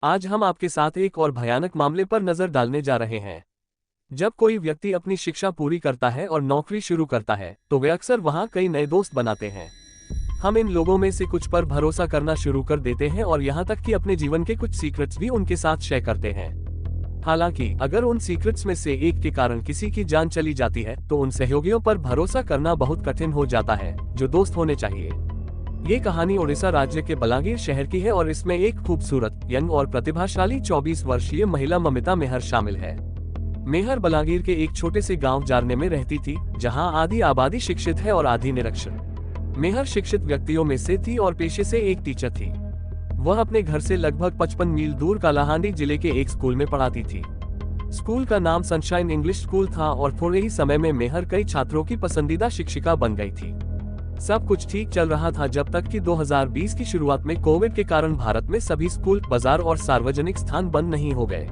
आज हम आपके साथ एक और भयानक मामले पर नजर डालने जा रहे हैं। जब कोई व्यक्ति अपनी शिक्षा पूरी करता है और नौकरी शुरू करता है तो वे अक्सर वहां कई नए दोस्त बनाते हैं। हम इन लोगों में से कुछ पर भरोसा करना शुरू कर देते हैं और यहाँ तक कि अपने जीवन के कुछ सीक्रेट्स भी उनके साथ शेयर करते हैं। हालांकि अगर उन सीक्रेट्स में से एक के कारण किसी की जान चली जाती है तो उन सहयोगियों पर भरोसा करना बहुत कठिन हो जाता है जो दोस्त होने चाहिए। ये कहानी ओडिशा राज्य के बलांगीर शहर की है और इसमें एक खूबसूरत, यंग और प्रतिभाशाली 24 वर्षीय महिला ममिता मेहर शामिल है। मेहर बलांगीर के एक छोटे से गांव जारने में रहती थी, जहां आधी आबादी शिक्षित है और आधी निरक्षर। मेहर शिक्षित व्यक्तियों में से थी और पेशे से एक टीचर थी। वह अपने घर से लगभग 55 मील दूर कालाहांडी जिले के एक स्कूल में पढ़ाती थी। स्कूल का नाम सनशाइन इंग्लिश स्कूल था और थोड़े ही समय में मेहर कई छात्रों की पसंदीदा शिक्षिका बन गई थी। सब कुछ ठीक चल रहा था जब तक कि 2020 की शुरुआत में कोविड के कारण भारत में सभी स्कूल, बाजार और सार्वजनिक स्थान बंद नहीं हो गए।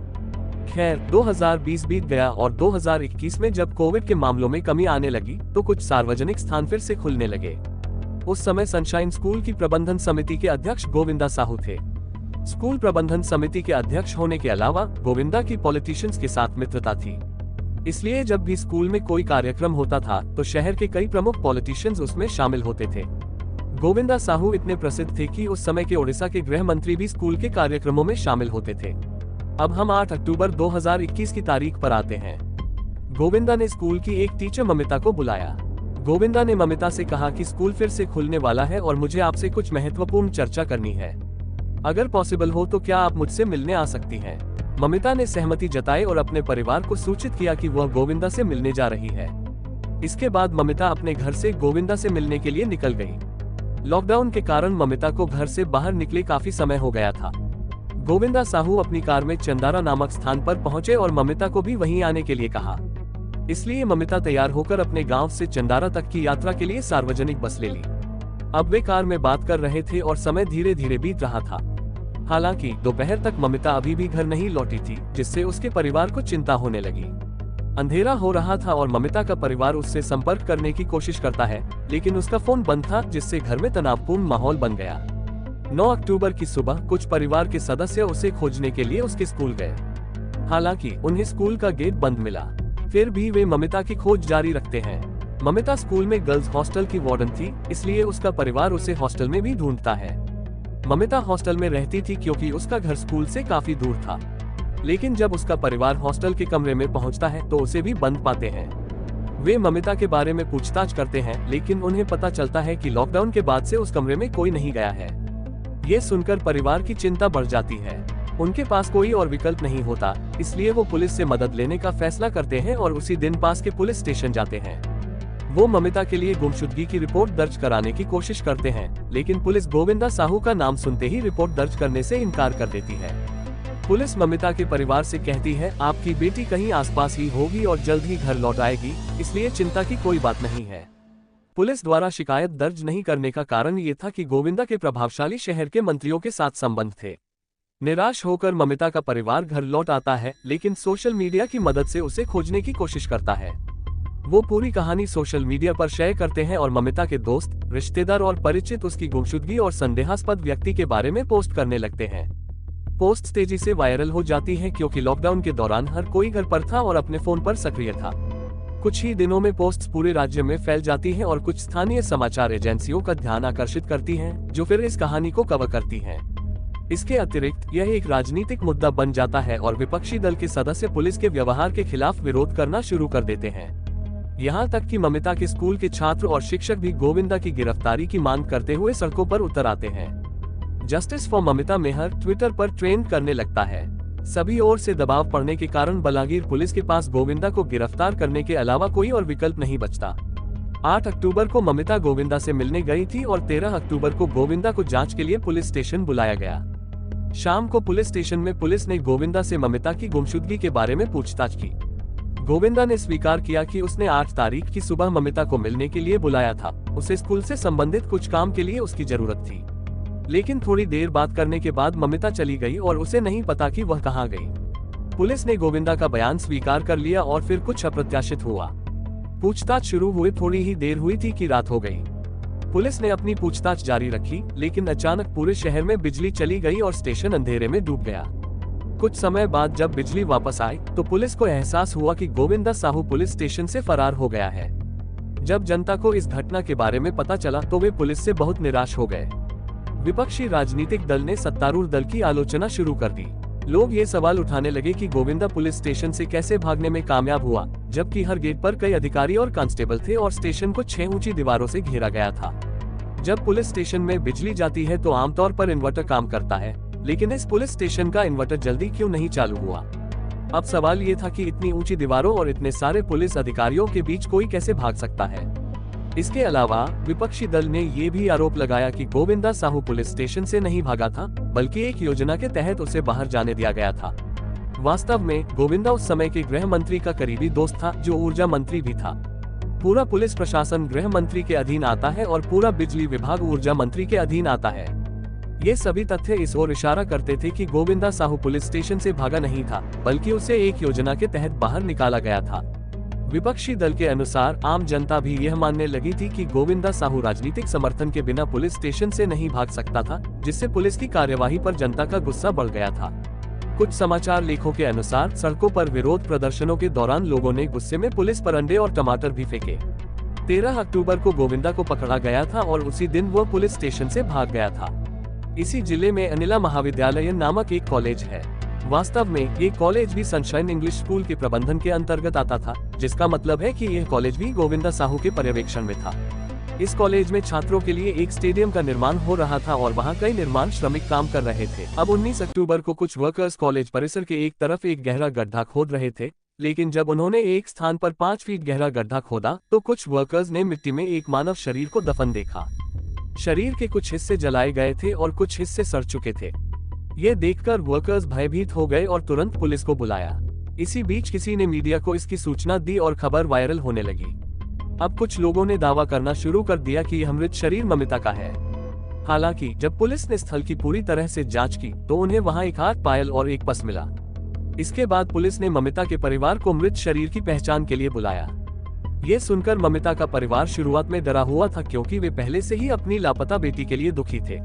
खैर, 2020 बीत गया और 2021 में जब कोविड के मामलों में कमी आने लगी तो कुछ सार्वजनिक स्थान फिर से खुलने लगे। उस समय सनशाइन स्कूल की प्रबंधन समिति के अध्यक्ष गोविंदा साहू थे। स्कूल प्रबंधन समिति के अध्यक्ष होने के अलावा गोविंदा की पॉलिटिशियंस के साथ मित्रता थी, इसलिए जब भी स्कूल में कोई कार्यक्रम होता था तो शहर के कई प्रमुख पॉलिटिशियंस उसमें शामिल होते थे। गोविंदा साहू इतने प्रसिद्ध थे कि उस समय के ओडिशा के गृह मंत्री भी स्कूल के कार्यक्रमों में शामिल होते थे। अब हम 8 अक्टूबर 2021 की तारीख पर आते हैं। गोविंदा ने स्कूल की एक टीचर ममिता को बुलाया। गोविंदा ने ममिता से कहा कि स्कूल फिर से खुलने वाला है और मुझे आपसे कुछ महत्वपूर्ण चर्चा करनी है। अगर पॉसिबल हो तो क्या आप मुझसे मिलने आ सकती हैं? ममिता ने सहमति जताई और अपने परिवार को सूचित किया कि वह गोविंदा से मिलने जा रही है। इसके बाद ममिता अपने घर से गोविंदा से मिलने के लिए निकल गई। लॉकडाउन के कारण ममिता को घर से बाहर निकले काफी समय हो गया था। गोविंदा साहू अपनी कार में चंदारा नामक स्थान पर पहुंचे और ममिता को भी वहीं आने के लिए कहा। इसलिए ममिता तैयार होकर अपने गांव से चंदारा तक की यात्रा के लिए सार्वजनिक बस ले ली। अब वे कार में बात कर रहे थे और समय धीरे धीरे बीत रहा था। हालांकि दोपहर तक ममिता अभी भी घर नहीं लौटी थी, जिससे उसके परिवार को चिंता होने लगी। अंधेरा हो रहा था और ममिता का परिवार उससे संपर्क करने की कोशिश करता है, लेकिन उसका फोन बंद था, जिससे घर में तनावपूर्ण माहौल बन गया। 9 अक्टूबर की सुबह कुछ परिवार के सदस्य उसे खोजने के लिए उसके स्कूल गए। हालांकि उन्हें स्कूल का गेट बंद मिला, फिर भी वे ममिता की खोज जारी रखते हैं। ममिता स्कूल में गर्ल्स हॉस्टल की वार्डन थी, इसलिए उसका परिवार उसे हॉस्टल में भी ढूंढता है। ममिता हॉस्टल में रहती थी क्योंकि उसका घर स्कूल से काफी दूर था, लेकिन जब उसका परिवार हॉस्टल के कमरे में पहुंचता है तो उसे भी बंद पाते हैं। वे ममिता के बारे में पूछताछ करते हैं, लेकिन उन्हें पता चलता है कि लॉकडाउन के बाद से उस कमरे में कोई नहीं गया है। ये सुनकर परिवार की चिंता बढ़ जाती है। उनके पास कोई और विकल्प नहीं होता, इसलिए वो पुलिस से मदद लेने का फैसला करते हैं और उसी दिन पास के पुलिस स्टेशन जाते हैं। वो ममिता के लिए गुमशुदगी की रिपोर्ट दर्ज कराने की कोशिश करते हैं, लेकिन पुलिस गोविंदा साहू का नाम सुनते ही रिपोर्ट दर्ज करने से इनकार कर देती है। पुलिस ममिता के परिवार से कहती है, आपकी बेटी कहीं आसपास ही होगी और जल्द ही घर लौट आएगी, इसलिए चिंता की कोई बात नहीं है। पुलिस द्वारा शिकायत दर्ज नहीं करने का कारण ये था कि गोविंदा के प्रभावशाली शहर के मंत्रियों के साथ संबंध थे। निराश होकर ममिता का परिवार घर लौट आता है, लेकिन सोशल मीडिया की मदद से उसे खोजने की कोशिश करता है। वो पूरी कहानी सोशल मीडिया पर शेयर करते हैं और ममिता के दोस्त, रिश्तेदार और परिचित उसकी गुमशुदगी और संदेहास्पद व्यक्ति के बारे में पोस्ट करने लगते हैं। पोस्ट तेजी से वायरल हो जाती है क्योंकि लॉकडाउन के दौरान हर कोई घर पर था और अपने फोन पर सक्रिय था। कुछ ही दिनों में पोस्ट्स पूरे राज्य में फैल जाती हैं और कुछ स्थानीय समाचार एजेंसियों का ध्यान आकर्षित करती हैं, जो फिर इस कहानी को कवर करती हैं। इसके अतिरिक्त यह एक राजनीतिक मुद्दा बन जाता है और विपक्षी दल के सदस्य पुलिस के व्यवहार के खिलाफ विरोध करना शुरू कर देते हैं। यहाँ तक कि ममिता के स्कूल के छात्र और शिक्षक भी गोविंदा की गिरफ्तारी की मांग करते हुए सड़कों पर उतर आते हैं। Justice for Mamita Mehar Twitter पर ट्रेंड करने लगता है। सभी ओर से दबाव पड़ने के कारण बलांगीर पुलिस के पास गोविंदा को गिरफ्तार करने के अलावा कोई और विकल्प नहीं बचता। 8 अक्टूबर को ममिता गोविंदा से मिलने गई थी और 13 अक्टूबर को गोविंदा को जांच के लिए पुलिस स्टेशन बुलाया गया। शाम को पुलिस स्टेशन में पुलिस ने गोविंदा से ममिता की गुमशुदगी के बारे में पूछताछ की। गोविंदा ने स्वीकार किया कि उसने 8 तारीख की सुबह ममिता को मिलने के लिए बुलाया था। उसे स्कूल से संबंधित कुछ काम के लिए उसकी जरूरत थी, लेकिन थोड़ी देर बात करने के बाद ममिता चली गई और उसे नहीं पता कि वह कहां गई। पुलिस ने गोविंदा का बयान स्वीकार कर लिया और फिर कुछ अप्रत्याशित हुआ। पूछताछ शुरू हुए थोड़ी ही देर हुई थी कि रात हो गई। पुलिस ने अपनी पूछताछ जारी रखी, लेकिन अचानक पूरे शहर में बिजली चली गई और स्टेशन अंधेरे में डूब गया। कुछ समय बाद जब बिजली वापस आई तो पुलिस को एहसास हुआ कि गोविंदा साहू पुलिस स्टेशन से फरार हो गया है। जब जनता को इस घटना के बारे में पता चला तो वे पुलिस से बहुत निराश हो गए। विपक्षी राजनीतिक दल ने सत्तारूढ़ दल की आलोचना शुरू कर दी। लोग ये सवाल उठाने लगे कि गोविंदा पुलिस स्टेशन से कैसे भागने में कामयाब हुआ, जबकि हर गेट पर कई अधिकारी और कांस्टेबल थे और स्टेशन को 6 ऊंची दीवारों से घेरा गया था। जब पुलिस स्टेशन में बिजली जाती है तो आमतौर पर इन्वर्टर काम करता है, लेकिन इस पुलिस स्टेशन का इन्वर्टर जल्दी क्यों नहीं चालू हुआ? अब सवाल ये था कि इतनी ऊंची दीवारों और इतने सारे पुलिस अधिकारियों के बीच कोई कैसे भाग सकता है। इसके अलावा विपक्षी दल ने ये भी आरोप लगाया कि गोविंदा साहू पुलिस स्टेशन से नहीं भागा था, बल्कि एक योजना के तहत उसे बाहर जाने दिया गया था। वास्तव में गोविंदा उस समय के गृह मंत्री का करीबी दोस्त था, जो ऊर्जा मंत्री भी था। पूरा पुलिस प्रशासन गृह मंत्री के अधीन आता है और पूरा बिजली विभाग ऊर्जा मंत्री के अधीन आता है। ये सभी तथ्य इस ओर इशारा करते थे कि गोविंदा साहू पुलिस स्टेशन से भागा नहीं था, बल्कि उसे एक योजना के तहत बाहर निकाला गया था। विपक्षी दल के अनुसार आम जनता भी यह मानने लगी थी कि गोविंदा साहू राजनीतिक समर्थन के बिना पुलिस स्टेशन से नहीं भाग सकता था, जिससे पुलिस की कार्यवाही पर जनता का गुस्सा बढ़ गया था। कुछ समाचार लेखों के अनुसार सड़कों पर विरोध प्रदर्शनों के दौरान लोगों ने गुस्से में पुलिस पर अंडे और टमाटर भी फेंके। 13 अक्टूबर को गोविंदा को पकड़ा गया था और उसी दिन वह पुलिस स्टेशन से भाग गया था। इसी जिले में अनिला महाविद्यालय नामक एक कॉलेज है। वास्तव में ये कॉलेज भी सनशाइन इंग्लिश स्कूल के प्रबंधन के अंतर्गत आता था, जिसका मतलब है कि यह कॉलेज भी गोविंदा साहू के पर्यवेक्षण में था। इस कॉलेज में छात्रों के लिए एक स्टेडियम का निर्माण हो रहा था और वहां कई निर्माण श्रमिक काम कर रहे थे। अब 19 अक्टूबर को कुछ वर्कर्स कॉलेज परिसर के एक तरफ एक गहरा गड्ढा खोद रहे थे, लेकिन जब उन्होंने एक स्थान पर 5 फीट गहरा गड्ढा खोदा तो कुछ वर्कर्स ने मिट्टी में एक मानव शरीर को दफन देखा। शरीर के कुछ हिस्से जलाए गए थे और कुछ हिस्से सड़ चुके थे। ये देखकर वर्कर्स भयभीत हो गए और तुरंत पुलिस को बुलाया। इसी बीच किसी ने मीडिया को इसकी सूचना दी और खबर वायरल होने लगी। अब कुछ लोगों ने दावा करना शुरू कर दिया कि यह मृत शरीर ममिता का है। हालांकि जब पुलिस ने स्थल की पूरी तरह से जांच की तो उन्हें वहां एक हाथ पायल और एक पस मिला। इसके बाद पुलिस ने ममिता के परिवार को मृत शरीर की पहचान के लिए बुलाया। ये सुनकर ममिता का परिवार शुरुआत में डरा हुआ था, क्योंकि वे पहले से ही अपनी लापता बेटी के लिए दुखी थे।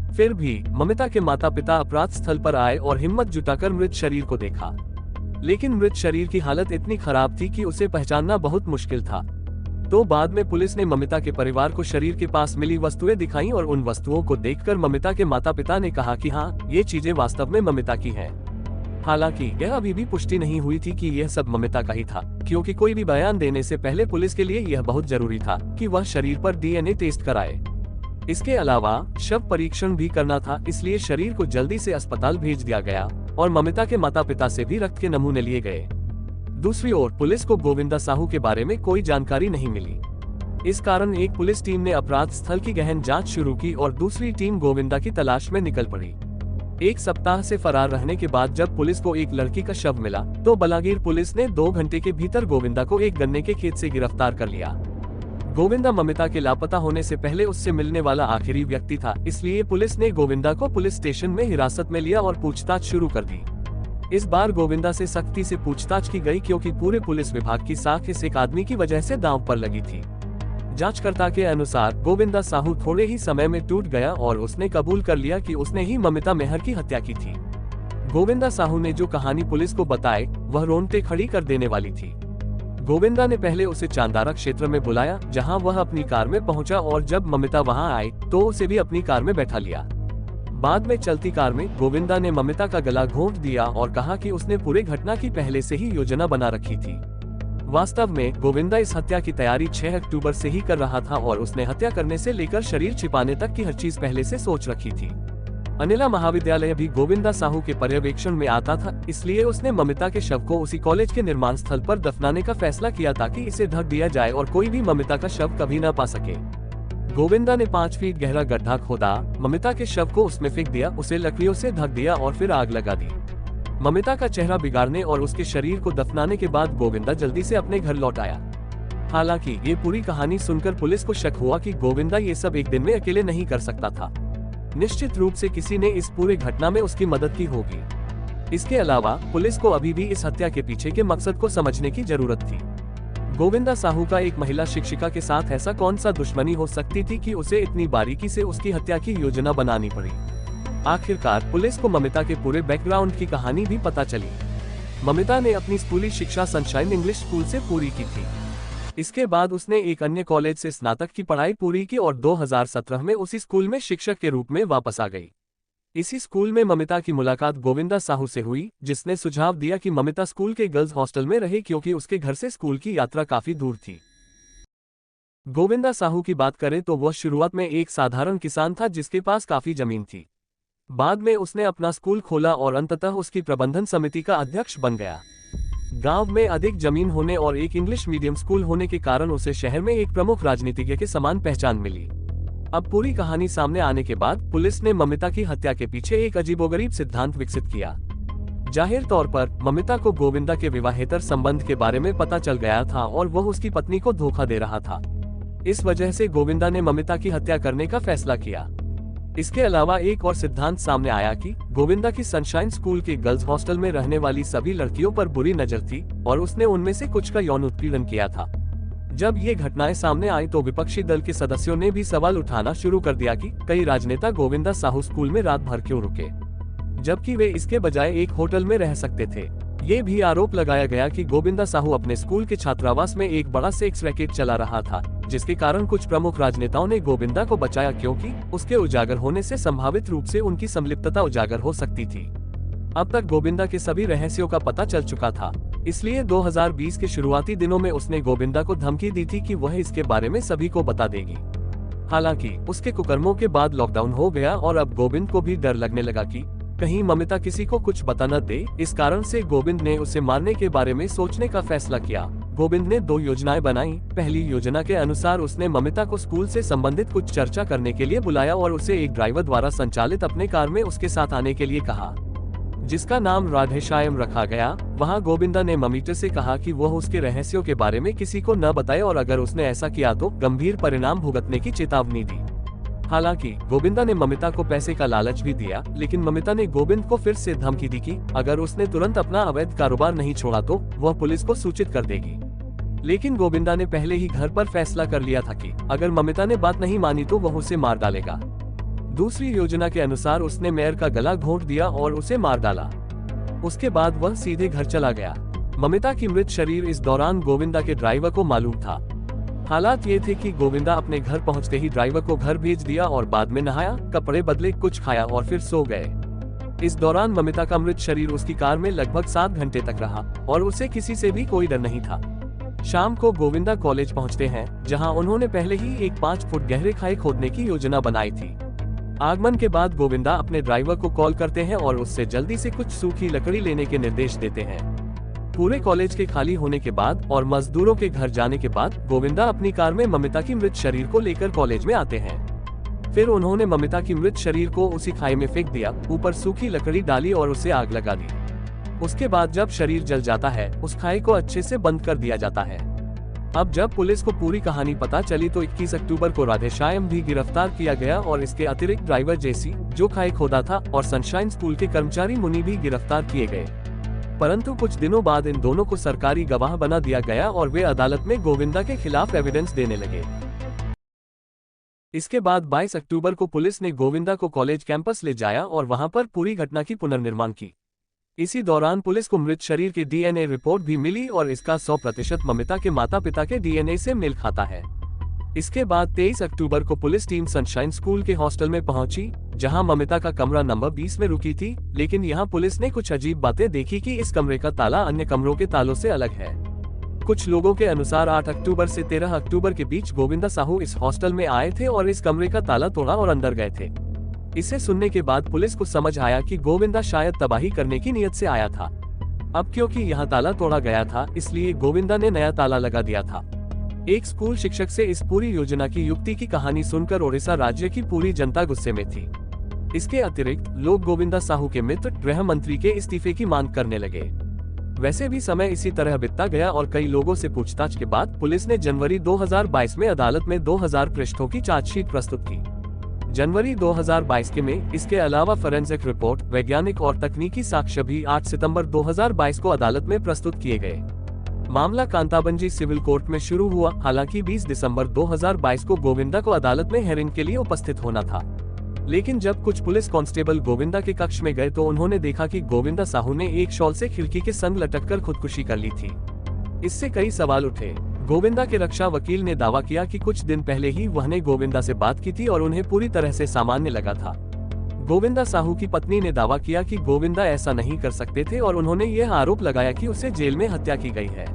फिर भी ममिता के माता पिता अपराध स्थल पर आए और हिम्मत जुटाकर मृत शरीर को देखा, लेकिन मृत शरीर की हालत इतनी खराब थी कि उसे पहचानना बहुत मुश्किल था। तो बाद में पुलिस ने ममिता के परिवार को शरीर के पास मिली वस्तुएं दिखाई और उन वस्तुओं को देखकर ममिता के माता पिता ने कहा कि हाँ, ये चीजें वास्तव में ममिता की हैं। हालांकि यह अभी भी पुष्टि नहीं हुई थी कि यह सब ममिता का ही था, क्योंकि कोई भी बयान देने से पहले पुलिस के लिए यह बहुत जरूरी था कि वह शरीर पर डीएनए टेस्ट कराए। इसके अलावा शव परीक्षण भी करना था, इसलिए शरीर को जल्दी से अस्पताल भेज दिया गया और ममिता के माता पिता से भी रक्त के नमूने लिए गए। दूसरी ओर पुलिस को गोविंदा साहू के बारे में कोई जानकारी नहीं मिली। इस कारण एक पुलिस टीम ने अपराध स्थल की गहन जांच शुरू की और दूसरी टीम गोविंदा की तलाश में निकल पड़ी। 1 सप्ताह से फरार रहने के बाद जब पुलिस को एक लड़की का शव मिला तो बलागीर पुलिस ने 2 घंटे के भीतर गोविंदा को एक गन्ने के खेत से गिरफ्तार कर लिया। गोविंदा ममिता के लापता होने से पहले उससे मिलने वाला आखिरी व्यक्ति था, इसलिए पुलिस ने गोविंदा को पुलिस स्टेशन में हिरासत में लिया और पूछताछ शुरू कर दी। इस बार गोविंदा से सख्ती से पूछताछ की गई, क्योंकि पूरे पुलिस विभाग की साख इस एक आदमी की वजह से दांव पर लगी थी। जांचकर्ता के अनुसार गोविंदा साहू थोड़े ही समय में टूट गया और उसने कबूल कर लिया कि उसने ही ममिता मेहर की हत्या की थी। गोविंदा साहू ने जो कहानी पुलिस को बताई वह रोंगटे खड़ी कर देने वाली थी। गोविंदा ने पहले उसे चांदारा क्षेत्र में बुलाया, जहां वह अपनी कार में पहुंचा और जब ममिता वहां आई तो उसे भी अपनी कार में बैठा लिया। बाद में चलती कार में गोविंदा ने ममिता का गला घोंट दिया और कहा कि उसने पूरे घटना की पहले से ही योजना बना रखी थी। वास्तव में गोविंदा इस हत्या की तैयारी 6 अक्टूबर से ही कर रहा था और उसने हत्या करने से लेकर शरीर छिपाने तक की हर चीज पहले से सोच रखी थी। अनिला महाविद्यालय भी गोविंदा साहू के पर्यवेक्षण में आता था, इसलिए उसने ममिता के शव को उसी कॉलेज के निर्माण स्थल पर दफनाने का फैसला किया ताकि इसे ढक दिया जाए और कोई भी ममिता का शव कभी न पा सके। गोविंदा ने 5 फीट गहरा गड्ढा खोदा, ममिता के शव को उसमें फेंक दिया, उसे लकड़ियों से ढक दिया और फिर आग लगा दी। ममिता का चेहरा बिगाड़ने और उसके शरीर को दफनाने के बाद गोविंदा जल्दी से अपने घर लौट आया। हालांकि ये पूरी कहानी सुनकर पुलिस को शक हुआ कि गोविंदा ये सब एक दिन में अकेले नहीं कर सकता था। निश्चित रूप से किसी ने इस पूरे घटना में उसकी मदद की होगी। इसके अलावा पुलिस को अभी भी इस हत्या के पीछे के मकसद को समझने की जरूरत थी। गोविंदा साहू का एक महिला शिक्षिका के साथ ऐसा कौन सा दुश्मनी हो सकती थी कि उसे इतनी बारीकी से उसकी हत्या की योजना बनानी पड़ी। आखिरकार पुलिस को ममिता के पूरे बैकग्राउंड की कहानी भी पता चली। ममिता ने अपनी स्कूली शिक्षा सनशाइन इंग्लिश स्कूल से पूरी की थी। इसके बाद उसने एक अन्य कॉलेज से स्नातक की पढ़ाई पूरी की और 2017 में उसी स्कूल में शिक्षक के रूप में वापस आ गई। इसी स्कूल में ममिता की मुलाकात गोविंदा साहू से हुई, जिसने सुझाव दिया कि ममिता स्कूल के गर्ल्स हॉस्टल में रहे क्योंकि उसके घर से स्कूल की यात्रा काफी दूर थी। गोविंदा साहू की बात करें तो वह शुरुआत में एक साधारण किसान था जिसके पास काफी जमीन थी। बाद में उसने अपना स्कूल खोला और अंततः उसकी प्रबंधन समिति का अध्यक्ष बन गया। गांव में अधिक जमीन होने और एक इंग्लिश मीडियम स्कूल होने के कारण उसे शहर में एक प्रमुख राजनीतिज्ञ के समान पहचान मिली। अब पूरी कहानी सामने आने के बाद पुलिस ने ममिता की हत्या के पीछे एक अजीबोगरीब सिद्धांत विकसित किया। जाहिर तौर पर ममिता को गोविंदा के विवाहेतर संबंध के बारे में पता चल गया था और वह उसकी पत्नी को धोखा दे रहा था। इस वजह से गोविंदा ने ममिता की हत्या करने का फैसला किया। इसके अलावा एक और सिद्धांत सामने आया कि गोविंदा की सनशाइन स्कूल के गर्ल्स हॉस्टल में रहने वाली सभी लड़कियों पर बुरी नजर थी और उसने उनमें से कुछ का यौन उत्पीड़न किया था। जब ये घटनाएं सामने आई तो विपक्षी दल के सदस्यों ने भी सवाल उठाना शुरू कर दिया कि कई राजनेता गोविंदा साहू स्कूल में रात भर क्यों रुके, जबकि वे इसके बजाय एक होटल में रह सकते थे। ये भी आरोप लगाया गया कि गोविंदा साहू अपने स्कूल के छात्रावास में एक बड़ा सेक्स रैकेट चला रहा था, जिसके कारण कुछ प्रमुख राजनेताओं ने गोविंदा को बचाया क्योंकि उसके उजागर होने से संभावित रूप से उनकी संलिप्तता उजागर हो सकती थी। अब तक गोविंदा के सभी रहस्यों का पता चल चुका था, इसलिए 2020 के शुरुआती दिनों में उसने गोविंदा को धमकी दी थी कि वह इसके बारे में सभी को बता देगी। हालांकि उसके कुकर्मों के बाद लॉकडाउन हो गया और अब गोविंद को भी डर लगने लगा कि कहीं ममिता किसी को कुछ बता न दे। इस कारण से गोविंद ने उसे मारने के बारे में सोचने का फैसला किया। गोविंद ने 2 योजनाएं बनाई। पहली योजना के अनुसार उसने ममिता को स्कूल से संबंधित कुछ चर्चा करने के लिए बुलाया और उसे एक ड्राइवर द्वारा संचालित अपने कार में उसके साथ आने के लिए कहा, जिसका नाम राधेश्याम रखा गया। वहां गोविंदा ने ममिता से कहा कि वह उसके रहस्यों के बारे में किसी को न बताए और अगर उसने ऐसा किया तो गंभीर परिणाम भुगतने की चेतावनी दी। हालांकि गोविंदा ने ममिता को पैसे का लालच भी दिया, लेकिन ममिता ने गोविंद को फिर से धमकी दी कि अगर उसने तुरंत अपना अवैध कारोबार नहीं छोड़ा तो वह पुलिस को सूचित कर देगी। लेकिन गोविंदा ने पहले ही घर पर फैसला कर लिया था कि अगर ममिता ने बात नहीं मानी तो वह उसे मार डालेगा। दूसरी योजना के अनुसार उसने मेयर का गला घोंट दिया और उसे मार डाला। उसके बाद वह सीधे घर चला गया। ममिता की मृत शरीर इस दौरान गोविंदा के ड्राइवर को मालूम था। हालात ये थे कि गोविंदा अपने घर पहुंचते ही ड्राइवर को घर भेज दिया और बाद में नहाया, कपड़े बदले, कुछ खाया और फिर सो गए। इस दौरान ममिता का मृत शरीर उसकी कार में लगभग 7 घंटे तक रहा और उसे किसी से भी कोई डर नहीं था। शाम को गोविंदा कॉलेज पहुंचते हैं, जहां उन्होंने पहले ही एक 5 फुट गहरे खाई खोदने की योजना बनाई थी। आगमन के बाद गोविंदा अपने ड्राइवर को कॉल करते हैं और उससे जल्दी से कुछ सूखी लकड़ी लेने के निर्देश देते हैं। पूरे कॉलेज के खाली होने के बाद और मजदूरों के घर जाने के बाद गोविंदा अपनी कार में ममिता की मृत शरीर को लेकर कॉलेज में आते हैं। फिर उन्होंने ममिता की मृत शरीर को उसी खाई में फेंक दिया, ऊपर सूखी लकड़ी डाली और उसे आग लगा दी। उसके बाद जब शरीर जल जाता है, उस खाई को अच्छे से बंद कर दिया जाता है। अब जब पुलिस को पूरी कहानी पता चली तो 21 अक्टूबर को राधेश्याम भी गिरफ्तार किया गया और इसके अतिरिक्त ड्राइवर जेसी, जो खाई खोदा था, और सनशाइन स्कूल के कर्मचारी मुनि भी गिरफ्तार किए गए। परंतु कुछ दिनों बाद इन दोनों को सरकारी गवाह बना दिया गया और वे अदालत में गोविंदा के खिलाफ एविडेंस देने लगे। इसके बाद 22 अक्टूबर को पुलिस ने गोविंदा को कॉलेज कैंपस ले जाया और वहां पर पूरी घटना की पुनर्निर्माण की। इसी दौरान पुलिस को मृत शरीर की डीएनए रिपोर्ट भी मिली और इसका 100% ममिता के माता पिता के डीएनए से मेल खाता है। इसके बाद 23 अक्टूबर को पुलिस टीम सनशाइन स्कूल के हॉस्टल में पहुंची, जहां ममिता का कमरा नंबर 20 में रुकी थी। लेकिन यहां पुलिस ने कुछ अजीब बातें देखी कि इस कमरे का ताला अन्य कमरों के तालों से अलग है। कुछ लोगों के अनुसार 8 अक्टूबर से 13 अक्टूबर के बीच गोविंदा साहू इस हॉस्टल में आए थे और इस कमरे का ताला तोड़ा और अंदर गए थे। इसे सुनने के बाद पुलिस को समझ आया कि गोविंदा शायद तबाही करने की नीयत से आया था। अब क्योंकि यहाँ ताला तोड़ा गया था, इसलिए गोविंदा ने नया ताला लगा दिया था। एक स्कूल शिक्षक से इस पूरी योजना की युक्ति की कहानी सुनकर ओडिशा राज्य की पूरी जनता गुस्से में थी। इसके अतिरिक्त लोग गोविंदा साहू के मित्र गृह मंत्री के इस्तीफे की मांग करने लगे। वैसे भी समय इसी तरह बीतता गया और कई लोगों से पूछताछ के बाद पुलिस ने जनवरी 2022 में अदालत में 2000 पृष्ठों की चार्जशीट प्रस्तुत की। जनवरी 2022 के में इसके अलावा फोरेंसिक रिपोर्ट, वैज्ञानिक और तकनीकी साक्ष्य भी 8 सितंबर 2022 को अदालत में प्रस्तुत किए गए। मामला कांताबंजी सिविल कोर्ट में शुरू हुआ। हालांकि 20 दिसंबर 2022 को गोविंदा को अदालत में हेयरिंग के लिए उपस्थित होना था, लेकिन जब कुछ पुलिस कांस्टेबल गोविंदा के कक्ष में गए तो उन्होंने देखा कि गोविंदा साहू ने एक शॉल से खिड़की के संग लटककर खुदकुशी कर ली थी। इससे कई सवाल उठे। गोविंदा के रक्षा वकील ने दावा किया कि कुछ दिन पहले ही वहने गोविंदा से बात की थी और उन्हें पूरी तरह से सामान्य लगा था। गोविंदा साहू की पत्नी ने दावा किया कि गोविंदा ऐसा नहीं कर सकते थे और उन्होंने यह आरोप लगाया कि उसे जेल में हत्या की गई है।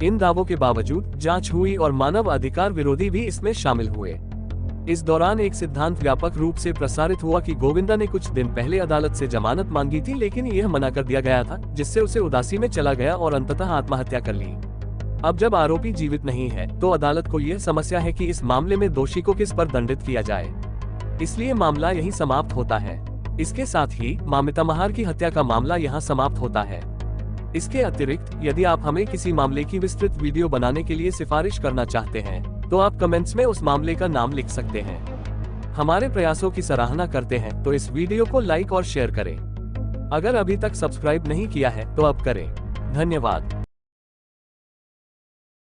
इन दावों के बावजूद जांच हुई और मानव अधिकार विरोधी भी इसमें शामिल हुए। इस दौरान एक सिद्धांत व्यापक रूप से प्रसारित हुआ कि गोविंदा ने कुछ दिन पहले अदालत से जमानत मांगी थी, लेकिन यह मना कर दिया गया था, जिससे उसे उदासी में चला गया और अंततः आत्महत्या कर ली। अब जब आरोपी जीवित नहीं है तो अदालत को यह समस्या है कि इस मामले में दोषी को किस पर दंडित किया जाए। इसलिए मामला यहीं समाप्त होता है। इसके साथ ही ममिता महार की हत्या का मामला यहाँ समाप्त होता है। इसके अतिरिक्त यदि आप हमें किसी मामले की विस्तृत वीडियो बनाने के लिए सिफारिश करना चाहते हैं तो आप कमेंट्स में उस मामले का नाम लिख सकते हैं। हमारे प्रयासों की सराहना करते हैं तो इस वीडियो को लाइक और शेयर करें। अगर अभी तक सब्सक्राइब नहीं किया है तो अब करें। धन्यवाद।